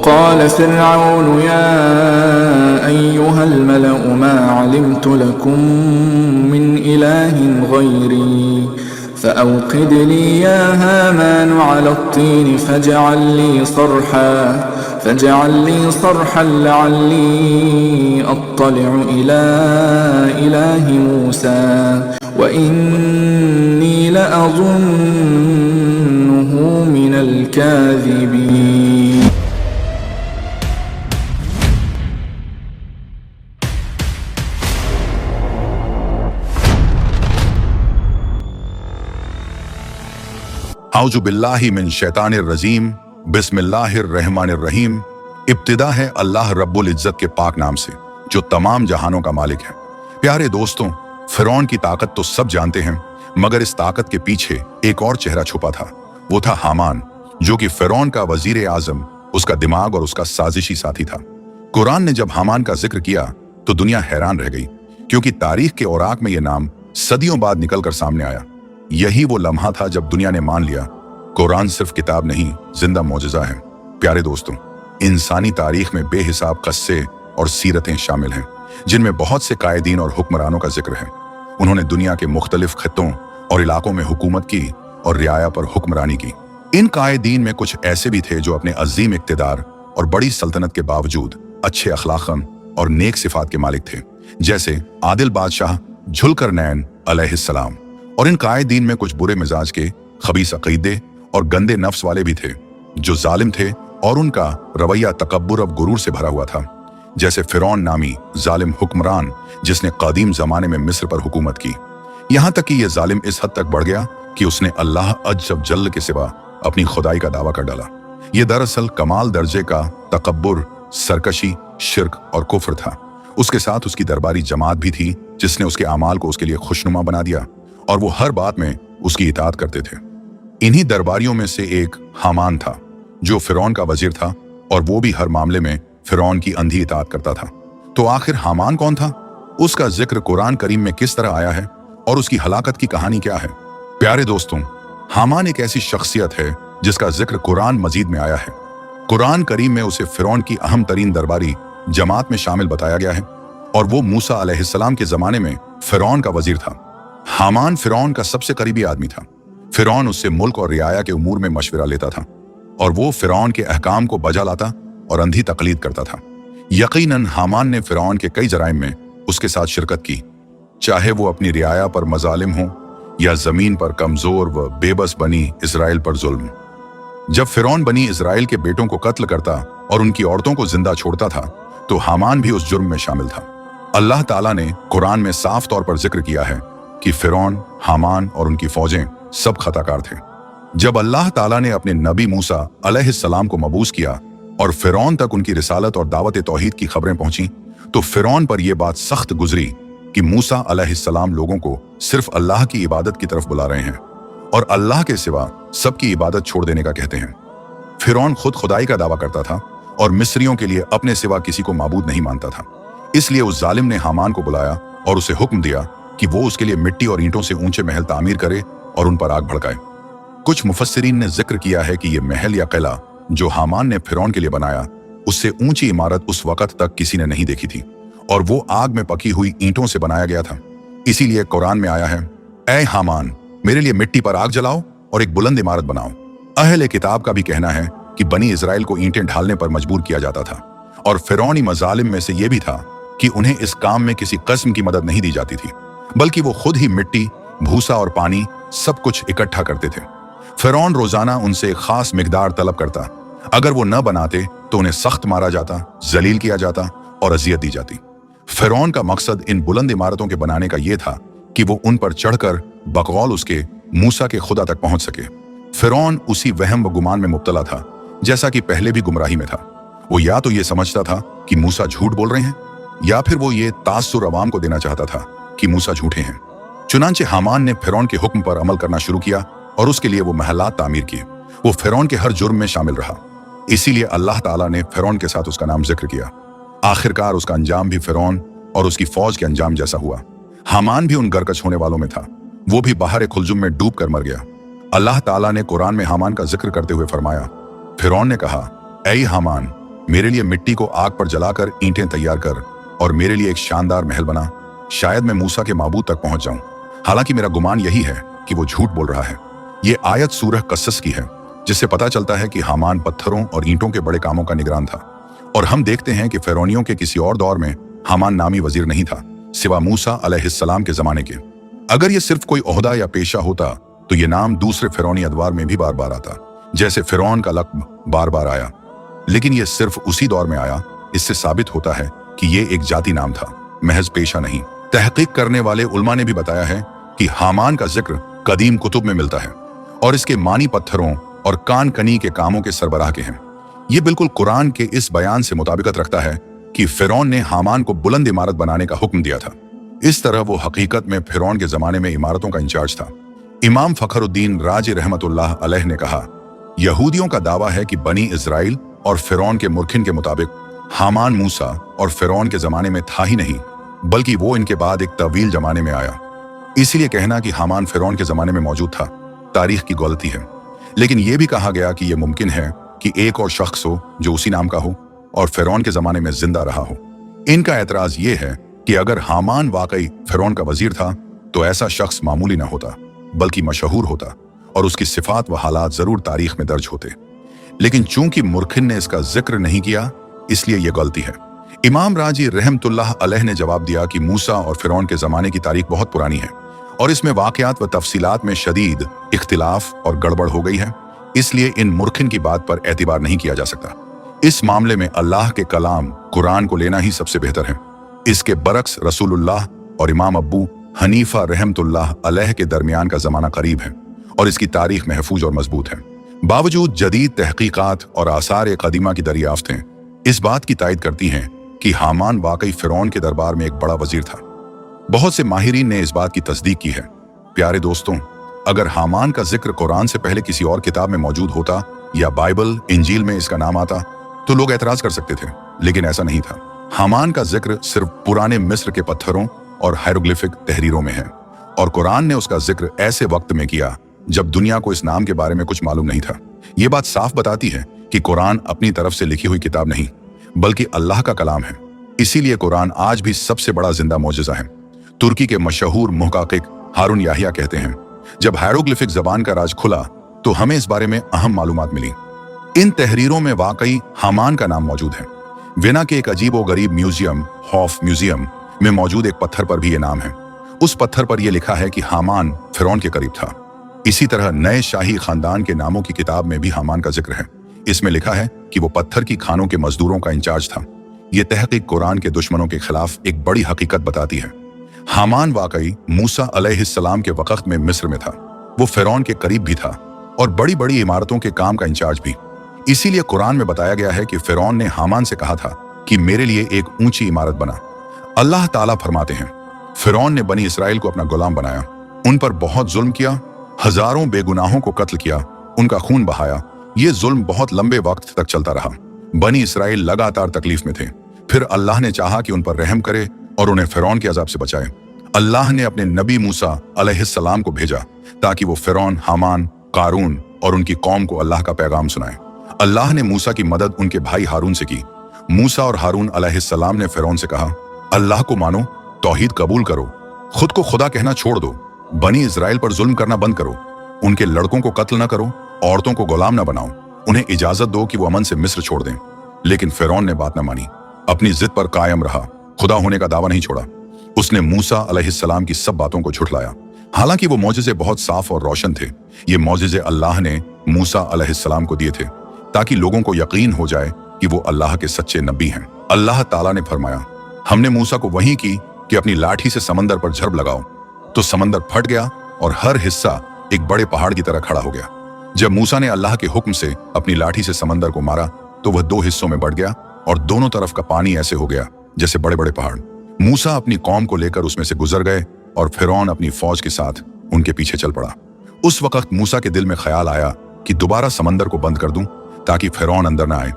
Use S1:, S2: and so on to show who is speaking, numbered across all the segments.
S1: وقال فرعون يا أيها الملأ ما علمت لكم من إله غيري فأوقد لي يا هامان على الطين فاجعل لي صرحا لعلي أطلع إلى إله موسى وإني لأظنه من الكاذبين.
S2: اعوذ باللہ من شیطان الرجیم، بسم اللہ الرحمن الرحیم۔ ابتدا ہے اللہ رب العزت کے پاک نام سے جو تمام جہانوں کا مالک ہے۔ پیارے دوستوں، فرعون کی طاقت تو سب جانتے ہیں، مگر اس طاقت کے پیچھے ایک اور چہرہ چھپا تھا۔ وہ تھا حامان، جو کہ فرعون کا وزیر اعظم، اس کا دماغ اور اس کا سازشی ساتھی تھا۔ قرآن نے جب حامان کا ذکر کیا تو دنیا حیران رہ گئی، کیونکہ تاریخ کے اوراق میں یہ نام صدیوں بعد نکل کر سامنے آیا۔ یہی وہ لمحہ تھا جب دنیا نے مان لیا قرآن صرف کتاب نہیں، زندہ معجزہ ہے۔ پیارے دوستوں، انسانی تاریخ میں بے حساب قصے اور سیرتیں شامل ہیں، جن میں بہت سے قائدین اور حکمرانوں کا ذکر ہے۔ انہوں نے دنیا کے مختلف خطوں اور علاقوں میں حکومت کی اور رعایا پر حکمرانی کی۔ ان قائدین میں کچھ ایسے بھی تھے جو اپنے عظیم اقتدار اور بڑی سلطنت کے باوجود اچھے اخلاقاً اور نیک صفات کے مالک تھے، جیسے عادل بادشاہ ذوالقرنین علیہ السلام۔ اور ان قائدین میں کچھ برے مزاج کے، خبیث عقیدے اور گندے نفس والے بھی تھے، جو ظالم تھے اور ان کا رویہ تکبر اور غرور سے بھرا ہوا تھا، جیسے فرعون نامی ظالم حکمران جس نے قدیم زمانے میں مصر پر حکومت کی۔ یہاں تک کہ یہ ظالم اس حد تک بڑھ گیا کہ اس نے اللہ عز و جل کے سوا اپنی خدائی کا دعویٰ کر ڈالا۔ یہ دراصل کمال درجے کا تکبر، سرکشی، شرک اور کفر تھا۔ اس کے ساتھ اس کی درباری جماعت بھی تھی جس نے اس کے اعمال کو اس کے لیے خوشنما بنا دیا اور وہ ہر بات میں اس کی اطاعت کرتے تھے۔ انہی درباریوں میں سے ایک حامان تھا، جو فرعون کا وزیر تھا، اور وہ بھی ہر معاملے میں فرعون کی اندھی اطاعت کرتا تھا۔ تو آخر حامان کون تھا؟ اس کا ذکر قرآن کریم میں کس طرح آیا ہے اور اس کی ہلاکت کی کہانی کیا ہے؟ پیارے دوستوں، حامان ایک ایسی شخصیت ہے جس کا ذکر قرآن مجید میں آیا ہے۔ قرآن کریم میں اسے فرعون کی اہم ترین درباری جماعت میں شامل بتایا گیا ہے، اور وہ موسیٰ علیہ السلام کے زمانے میں فرعون کا وزیر تھا۔ حامان فرعون کا سب سے قریبی آدمی تھا۔ فرعون اس سے ملک اور رعایا کے امور میں مشورہ لیتا تھا، اور وہ فرعون کے احکام کو بجا لاتا اور اندھی تقلید کرتا تھا۔ یقیناً حامان نے فرعون کے کئی جرائم میں اس کے ساتھ شرکت کی، چاہے وہ اپنی رعایا پر مظالم ہوں یا زمین پر کمزور و بے بس بنی اسرائیل پر ظلم۔ جب فرعون بنی اسرائیل کے بیٹوں کو قتل کرتا اور ان کی عورتوں کو زندہ چھوڑتا تھا تو حامان بھی اس جرم میں شامل تھا۔ اللہ تعالیٰ نے قرآن میں صاف طور پر ذکر کیا ہے کہ فرعون، حامان اور ان کی فوجیں سب خطا کار تھے۔ جب اللہ تعالیٰ نے اپنے نبی موسیٰ علیہ السلام کو مبعوث کیا اور فرعون تک ان کی رسالت اور دعوت توحید کی خبریں پہنچیں تو فرعون پر یہ بات سخت گزری کہ موسیٰ علیہ السلام لوگوں کو صرف اللہ کی عبادت کی طرف بلا رہے ہیں اور اللہ کے سوا سب کی عبادت چھوڑ دینے کا کہتے ہیں۔ فرعون خود خدائی کا دعویٰ کرتا تھا اور مصریوں کے لیے اپنے سوا کسی کو معبود نہیں مانتا تھا۔ اس لیے اس ظالم نے حامان کو بلایا اور اسے حکم دیا کہ وہ اس کے لیے مٹی اور اینٹوں سے اونچے محل تعمیر کرے اور ان پر آگ بھڑکائے۔ کچھ مفسرین نے ذکر کیا ہے کہ یہ محل یا قلعہ جو حامان نے فرعون کے لیے بنایا، اس سے اونچی عمارت اس وقت تک کسی نے نہیں دیکھی تھی، اور وہ آگ میں پکی ہوئی اینٹوں سے بنایا گیا تھا۔ اسی لیے قرآن میں آیا ہے، اے حامان، میرے لیے مٹی پر آگ جلاؤ اور ایک بلند عمارت بناؤ۔ اہل کتاب کا بھی کہنا ہے کہ بنی اسرائیل کو اینٹیں ڈھالنے پر مجبور کیا جاتا تھا، اور فرعونی مظالم میں سے یہ بھی تھا کہ انہیں اس کام میں کسی قسم کی مدد نہیں دی جاتی تھی، بلکہ وہ خود ہی مٹی، بھوسا اور پانی سب کچھ اکٹھا کرتے تھے۔ فرعون روزانہ ان سے ایک خاص مقدار طلب کرتا، اگر وہ نہ بناتے تو انہیں سخت مارا جاتا، ذلیل کیا جاتا اور اذیت دی جاتی۔ فرعون کا مقصد ان بلند عمارتوں کے بنانے کا یہ تھا کہ وہ ان پر چڑھ کر بقول اس کے موسیٰ کے خدا تک پہنچ سکے۔ فرعون اسی وہم و گمان میں مبتلا تھا جیسا کہ پہلے بھی گمراہی میں تھا۔ وہ یا تو یہ سمجھتا تھا کہ موسیٰ جھوٹ بول رہے ہیں، یا پھر وہ یہ تاثر عوام کو دینا چاہتا تھا کہ موسیٰ جھوٹے ہیں۔ چنانچہ حامان نے فرعون کے حکم پر عمل کرنا شروع کیا اور اس کے لیے وہ محلات تعمیر کیے۔ وہ فرعون کے ہر جرم میں شامل رہا، اسی لیے اللہ تعالیٰ نے فرعون کے ساتھ اس کا نام ذکر کیا۔ آخرکار اس کا انجام بھی فرعون اور اس کی فوج کے انجام جیسا ہوا۔ حامان بھی ان گرکش ہونے والوں میں تھا، وہ بھی بحر خلجم میں ڈوب کر مر گیا۔ اللہ تعالیٰ نے قرآن میں حامان کا ذکر کرتے ہوئے فرمایا، فرعون نے کہا، اے حامان، मेरे लिए मिट्टी को आग पर जलाकर ईंटें तैयार कर और मेरे लिए एक शानदार महल बना, शायद मैं मूसा के माबूद तक पहुंच जाऊं। हालांकि मेरा गुमान यही है कि वो झूठ बोल रहा है। ये आयत सूरह कस्स की है, जिससे पता चलता है कि हामान पत्थरों और ईंटों के बड़े कामों का निगरान था। और हम देखते हैं कि फिरौनियों के किसी और दौर में हामान नामी वजीर नहीं था, सिवा मूसा अलैहिस्सलाम के जमाने के। अगर ये सिर्फ कोई ओहदा या पेशा होता तो ये नाम दूसरे फिरौनी अदवार में भी बार बार आता, जैसे फिरौन का लक़्ब बार बार आया। लेकिन ये सिर्फ उसी दौर में आया। इससे साबित होता है कि ये एक जाति नाम था, महज पेशा नहीं। तहकीक करने वाले उलमा ने भी बताया है कि हामान का जिक्र कदीम कुतुब में मिलता है और इसके मानी पत्थरों और कान कनी के कामों के सरबराह के हैं। ये बिल्कुल कुरान के इस बयान से मुताबिकत रखता है कि फिरौन ने हामान को बुलंद इमारत बनाने का हुक्म दिया था। इस तरह वो हकीकत में फिरौन के जमाने में इमारतों का इंचार्ज था। इमाम फखरुद्दीन राजी रहमतुल्लाह अलैह ने कहा, यहूदियों का दावा है कि बनी इजराइल और फिरौन के मुर्खिन के मुताबिक हामान मूसा और फिरौन के जमाने में था ही नहीं, बल्कि वो इनके बाद एक तवील जमाने में आया। इसलिए कहना कि हामान फिरौन के जमाने में मौजूद था तारीख की गलती है। लेकिन यह भी कहा गया कि यह मुमकिन है कि एक और शख्स हो जो उसी नाम का हो और फिरौन के जमाने में जिंदा रहा हो। इनका एतराज ये है कि अगर हामान वाकई फिरौन का वजीर था तो ऐसा शख्स मामूली ना होता, बल्कि मशहूर होता और उसकी सिफात व हालात जरूर तारीख में दर्ज होते। लेकिन चूंकि मुर्खिन ने इसका जिक्र नहीं किया, इसलिए यह गलती है। इमाम राजी रहमतुल्लाह अलैह ने जवाब दिया कि मूसा और फिरौन के जमाने की तारीख बहुत पुरानी है और इसमें वाकयात व तफसीलात में शदीद इख्तिलाफ और गड़बड़ हो गई है, इसलिए इन मुर्खिन की बात पर एतबार नहीं किया जा सकता। इस मामले में अल्लाह के कलाम कुरान को लेना ही सबसे बेहतर है। इसके बरक्स रसूलुल्लाह और इमाम अब्बू हनीफा रहमतुल्लाह अलैह के दरमियान का जमाना करीब है और इसकी तारीख महफूज और मजबूत है। बावजूद जदीद तहकीकात और आसार कदीमा की दरियाफ्तें इस बात की तायद करती हैं कि हामान वाकई फिरौन के दरबार में एक बड़ा वजीर था। बहुत से माहिरीन ने इस बात की तस्दीक की है। प्यारे दोस्तों, अगर हामान का जिक्र कुरान से पहले किसी और किताब में मौजूद होता या बाइबल इंजील में इसका नाम आता तो लोग एतराज कर सकते थे, लेकिन ऐसा नहीं था। हामान का जिक्र सिर्फ पुराने मिस्र के पत्थरों और हायरोग्लिफिक तहरीरों में है और कुरान ने उसका जिक्र ऐसे वक्त में किया जब दुनिया को इस नाम के बारे में कुछ मालूम नहीं था। ये बात साफ बताती है कि कुरान अपनी तरफ से लिखी हुई किताब नहीं, बल्कि अल्लाह का कलाम है। इसीलिए कुरान आज भी सबसे बड़ा जिंदा मौजज़ा है। तुर्की के मशहूर मुहक्किक हारून याहिया कहते हैं, जब हायरोग्लिफिक जबान का राज खुला तो हमें इस बारे में अहम मालूमात मिली। इन तहरीरों में वाकई हामान का नाम मौजूद है। वियना के एक अजीब व गरीब म्यूजियम हॉफ म्यूजियम में मौजूद एक पत्थर पर भी ये नाम है। उस पत्थर पर यह लिखा है कि हामान फिरौन के करीब था। इसी तरह नए शाही खानदान के नामों की किताब में भी हामान का जिक्र है। इसमें लिखा है कि वो पत्थर की खानों के मजदूरों का इंचार्ज था। ये तहकीक कुरान के दुश्मनों के खिलाफ एक बड़ी हकीकत बताती है। हामान वाकई मूसा अलैहिस्सलाम के वक्त में मिस्र में था। वो फिरौन के करीब भी था और बड़ी बड़ी इमारतों के काम का इंचार्ज भी। इसीलिए कुरान में बताया गया है कि फिरौन ने हामान से कहा था कि मेरे लिए एक ऊंची इमारत बना। अल्लाह ताला फरमाते हैं, फिरौन ने बनी इसराइल को अपना गुलाम बनाया, उन पर बहुत जुल्म किया, हजारों बेगुनाहों को कत्ल किया, उनका खून बहाया। ये जुल्म बहुत लंबे वक्त तक चलता रहा। बनी इसराइल लगातार तकलीफ में थे। फिर अल्लाह ने चाहा कि उन पर रहम करे और उन्हें फिरौन के अजाब से बचाए। अल्लाह ने अपने नबी मूसा अलैहिस्सलाम को भेजा ताकि वो फिरौन, हामान, कारून और उनकी कौम को अल्लाह का पैगाम सुनाए। अल्लाह ने मूसा की मदद उनके भाई हारून से की। मूसा और हारून अलैहिस्सलाम ने फिरौन से कहा, अल्लाह को मानो, तौहीद कबूल करो, खुद को खुदा कहना छोड़ दो, बनी इजराइल पर जुल्म करना बंद करो, उनके लड़कों को कत्ल न करो, औरतों को गुलाम न बनाओ, उन्हें इजाजत दो कि वो अमन से मिस्र छोड़ दें। लेकिन फिरौन ने बात न मानी, अपनी जिद पर कायम रहा, खुदा होने का दावा नहीं छोड़ा। उसने मूसा अलैहिस्सलाम की सब बातों को झुठलाया। हालांकि वो मौजिज़े बहुत साफ और रोशन थे। ये मौजिज़े अल्लाह ने मूसा अलैहिस्सलाम को दिए थे ताकि लोगों को यकीन हो जाए कि वो अल्लाह के सच्चे नबी हैं। अल्लाह ताला ने फरमाया, हमने मूसा को वही की कि अपनी लाठी से समंदर पर झड़प लगाओ, तो समंदर फट गया और हर हिस्सा एक बड़े पहाड़ की तरह खड़ा हो गया। जब मूसा ने अल्लाह के हुक्म से अपनी लाठी से समंदर को मारा तो वह 2 हिस्सों में बढ़ गया और दोनों तरफ का पानी ऐसे हो गया जैसे बड़े बड़े पहाड़। मूसा अपनी कौम को लेकर उसमें से गुजर गए और फिरौन अपनी फौज के साथ उनके पीछे चल पड़ा। उस वक्त मूसा के दिल में ख्याल आया कि दोबारा समंदर को बंद कर दूं ताकि फिरौन अंदर न आए।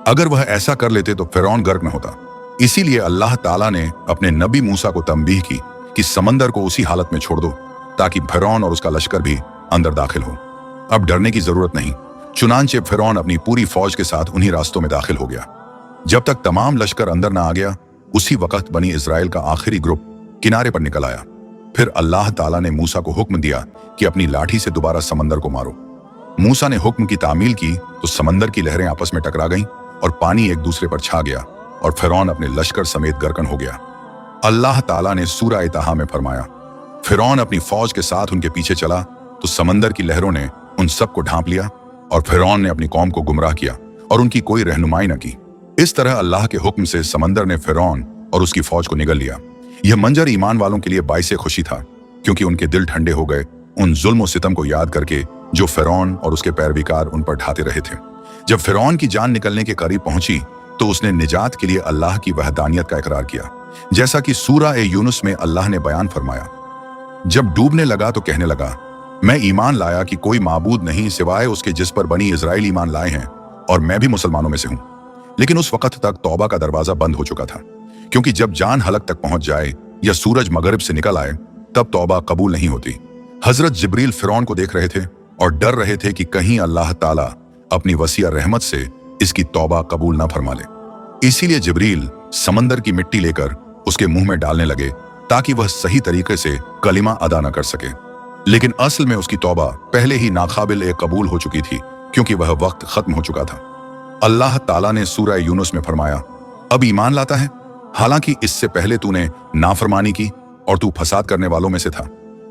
S2: अगर वह ऐसा कर लेते तो फिरौन गर्क न होता। इसीलिए अल्लाह ताला ने अपने नबी मूसा को तंबीह की कि समंदर को उसी हालत में छोड़ दो ताकि फिरौन और उसका लश्कर भी अंदर दाखिल हो। अब डरने की जरूरत नहीं। चुनांचे फिरौन अपनी पूरी फौज के साथ उन्हीं रास्तों में दाखिल हो गया। जब तक तमाम लश्कर अंदर ना आ गया, उसी वक्त बनी इजराइल का आखिरी ग्रुप किनारे पर निकल आया। फिर अल्लाह ताला ने मूसा को हुक्म दिया कि अपनी लाठी से दोबारा समंदर को मारो। मूसा ने हुक्म की तामील की तो समंदर की लहरें आपस में टकरा गईं और पानी एक दूसरे पर छा गया और फिरौन अपने लश्कर समेत गर्कन हो गया। अल्लाह ताला ने सूरह इताहा में फरमाया, फिरौन अपनी फौज के साथ उनके पीछे चला तो समंदर की लहरों ने उन सबको ढांप लिया और फिरौन ने अपनी कौम को गुमराह किया और उनकी कोई रहनुमाई न की। इस तरह अल्लाह के हुक्म से समंदर ने फिरौन और उसकी फौज को निगल लिया। यह मंजर ईमान वालों के लिए बाइसे खुशी था, क्योंकि उनके दिल ठंडे हो गए उन जुल्म और सितम को याद करके जो फिरौन और उसके पैरविकार उन पर ढाते रहे थे। जब फिरौन की जान निकलने के करीब पहुंची तो उसने निजात के लिए अल्लाह की वहदानियत का इकरार किया, जैसा कि सूरह यूनुस में अल्लाह ने बयान फरमाया। जब डूबने लगा तो कहने लगा, मैं ईमान लाया कि कोई माबूद नहीं सिवाय उसके जिस पर बनी इजराइल ईमान लाए हैं और मैं भी मुसलमानों में से हूं। लेकिन उस वक्त तक तौबा का दरवाजा बंद हो चुका था, क्योंकि जब जान हलक तक पहुंच जाए या सूरज मगरिब से निकल आए तब तौबा कबूल नहीं होती। हजरत जिब्रील फिरौन को देख रहे थे और डर रहे थे कि कहीं अल्लाह ताला अपनी वसीया रहमत से इसकी तौबा कबूल न फरमा ले। इसीलिए जिब्रील समंदर की मिट्टी लेकर उसके मुंह में डालने लगे ताकि वह सही तरीके से कलिमा अदा न कर सके। लेकिन असल में उसकी तौबा पहले ही नाकाबिल कबूल हो चुकी थी, क्योंकि वह वक्त खत्म हो चुका था। अल्लाह ताला ने सूरह यूनुस में फरमाया, अब ईमान लाता है, हालांकि इससे पहले तूने नाफरमानी की और तू फसाद करने वालों में से था।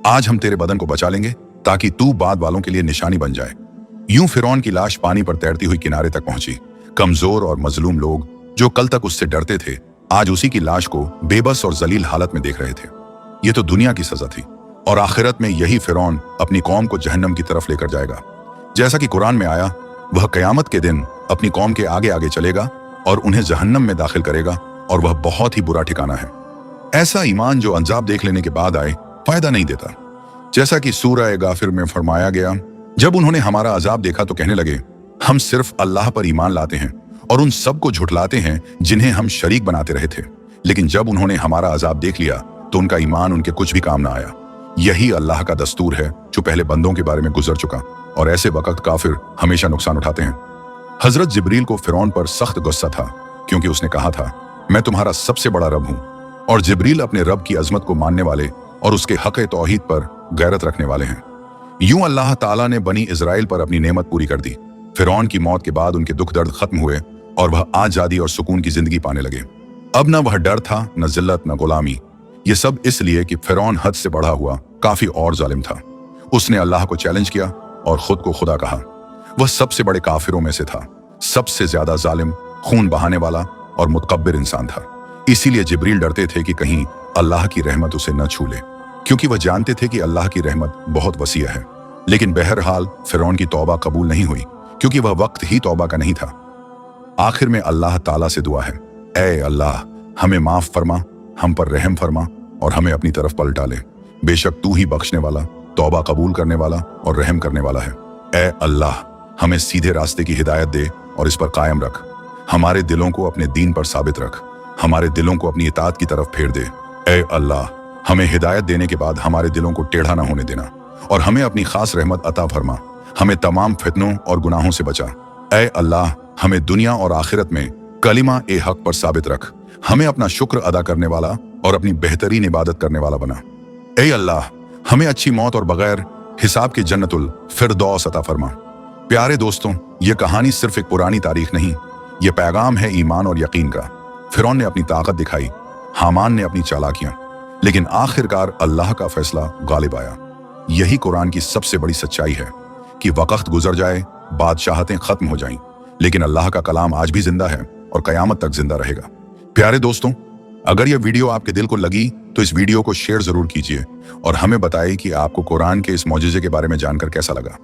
S2: आज हम तेरे बदन को बचा लेंगे ताकि तू बाद वालों के लिए निशानी बन जाए। यूं फिरौन की लाश पानी पर तैरती हुई किनारे तक पहुंची। कमजोर और मजलूम लोग जो कल तक उससे डरते थे, आज उसी की लाश को बेबस और जलील हालत में देख रहे थे। ये तो दुनिया की सजा थी और आखिरत में यही फिरौन अपनी कौम को जहन्नम की तरफ लेकर जाएगा। जैसा कि कुरान में आया, वह कयामत के दिन अपनी कौम के आगे आगे चलेगा और उन्हें जहन्नम में दाखिल करेगा और वह बहुत ही बुरा ठिकाना है। ऐसा ईमान जो अंजाम देख लेने के बाद आए फायदा नहीं देता। जैसा कि सूरह गाफिर में फरमाया गया, जब उन्होंने हमारा अजाब देखा तो कहने लगे, हम सिर्फ अल्लाह पर ईमान लाते हैं और उन सब को झुठलाते हैं जिन्हें हम शरीक बनाते रहे थे। लेकिन जब उन्होंने हमारा अजाब देख लिया तो उनका ईमान उनके कुछ भी काम ना आया। यही अल्लाह का दस्तूर है जो पहले बंदों के बारे में गुजर चुका, और ऐसे वक्त काफिर हमेशा नुकसान उठाते हैं। हजरत जिब्रील को फिरौन पर सख्त गुस्सा था, क्योंकि उसने कहा था, मैं तुम्हारा सबसे बड़ा रब हूं। और जिब्रील अपने रब की अजमत को मानने वाले और उसके हक तौहीद पर गैरत रखने वाले हैं। यूं अल्लाह ताला ने बनी इजराइल पर अपनी नेमत पूरी कर दी। फिरौन की मौत के बाद उनके दुख दर्द खत्म हुए और वह आजादी और सुकून की जिंदगी पाने लगे। अब न वह डर था, न जिल्लत, न गुलामी। ये सब इसलिए कि फिरौन हद से बढ़ा हुआ काफी और जालिम था। उसने अल्लाह को चैलेंज किया और खुद को खुदा कहा। वह सबसे बड़े काफिरों में से था, सबसे ज्यादा जालिम, खून बहाने वाला और मुतकब्बिर इंसान था। इसीलिए जिब्रील डरते थे कि कहीं अल्लाह की रहमत उसे न छू ले, क्योंकि वह जानते थे कि अल्लाह की रहमत बहुत वसीय है। लेकिन बहरहाल फिरौन की तौबा कबूल नहीं हुई, क्योंकि वह वक्त ही तौबा का नहीं था। आखिर में अल्लाह ताला से दुआ है, ऐ अल्लाह, हमें माफ फरमा, हम पर रहम फरमा और हमें अपनी तरफ पलटा ले। बेशक तू ही बख्शने वाला, तौबा कबूल करने वाला और रहम करने वाला है। ऐ अल्लाह, हमें सीधे रास्ते की हिदायत दे और इस पर कायम रख। हमारे दिलों को अपने दीन पर साबित रख, हमारे दिलों को अपनी इताअत की तरफ फेर दे। ऐ अल्लाह, हमें हिदायत देने के बाद हमारे दिलों को टेढ़ा न होने देना और हमें अपनी खास रहमत अता फरमा। हमें तमाम फितनों और गुनाहों से बचा। ऐ अल्लाह, हमें दुनिया और आखिरत में कलिमा ए हक पर साबित रख। हमें अपना शुक्र अदा करने वाला और अपनी बेहतरीन इबादत करने वाला बना। ऐ अल्लाह, हमें अच्छी मौत और बगैर हिसाब के जन्नतुल फिरदौस अता फरमा। प्यारे दोस्तों, ये कहानी सिर्फ एक पुरानी तारीख नहीं, ये पैगाम है ईमान और यकीन का। फिरौन ने अपनी ताकत दिखाई, हामान ने अपनी चालाकियां, लेकिन आखिरकार अल्लाह का फैसला गालिब आया। यही कुरान की सबसे बड़ी सच्चाई है कि वक्त गुजर जाए, बादशाहतें खत्म हो जाएं, लेकिन अल्लाह का कलाम आज भी जिंदा है और कयामत तक जिंदा रहेगा। प्यारे दोस्तों, अगर यह वीडियो आपके दिल को लगी तो इस वीडियो को शेयर जरूर कीजिए और हमें बताइए कि आपको कुरान के इस मौजूज़े के बारे में जानकर कैसा लगा।